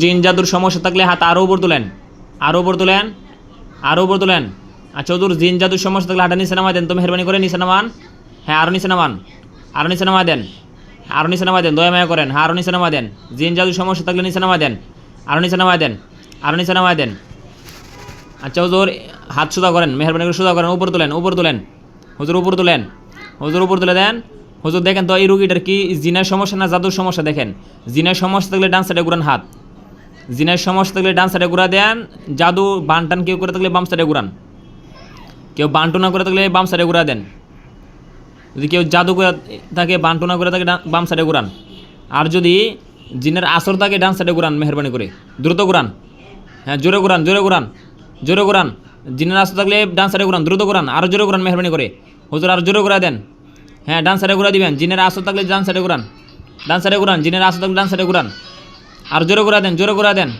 জিন জাদুর সমস্যা থাকলে হাত আরও উপর তোলেন, আরও উপর তোলেন, আরও উপর তোলেন। আচ্ছা হুজুর জিন জাদুর সমস্যা থাকলে হাঁটা নিচে নামাই দেন তো, মেহরবানি করে নিচে নামান। হ্যাঁ আরও নিচে নামান, আরও নিচে নামাই দেন, আরও নিচে নামাই দেন, দয়া মায়া করেন। হ্যাঁ আরও নিচে নামাই দেন। জিন জাদুর সমস্যা থাকলে নিচে নামাই দেন, আরও নিচে নামাই দেন, আরও নিচে নামাই দেন। আচ্ছা হুজুর হাত সোজা করেন, মেহরবানি করে সোজা করেন, উপর তোলেন, উপর তোলেন হুজুর, উপর তোলেন হুজুর, উপর তুলে দেন হুজুর। দেখেন তো এই রুগীটার কি জিনের সমস্যা না জাদুর সমস্যা? দেখেন জিনের সমস্যা থাকলে ডান সাইডে ঘুরান হাত, জিনের সমস্যা থাকলে ডান সাইডে ঘুরা দেন। জাদু বানটান কেউ করে থাকলে বাম সাইডে ঘুরান, কেউ বান্টু না করে থাকলে বাম সাইডে ঘুরা দেন। যদি কেউ জাদু করে থাকে, বান্টু না করে থাকে, বাম সাইডে ঘুরান। আর যদি জিনের আসর থাকে ডান সাইডে ঘুরান, মেহরবানি করে দ্রুত ঘুরান। হ্যাঁ জোরে ঘুরান, জোরে ঘুরান, জোরে ঘুরান। জিনের আসর থাকলে ডান সাইডে ঘুরান, দ্রুত ঘুরান, আরও জোরে ঘুরান মেহরবানি করে হুজুর, আরও জোরে ঘুরা দেন। হ্যাঁ ডান সাইডে ঘুরা দিবেন। জিনের আসর থাকলে ডান সাইডে ঘুরান, ডান সাইডে ঘুরান। জিনের আসর থাকলে ডান সাইডে ঘুরান, আর জোরে ঘুরা দেন, জোরে ঘুরা দেন।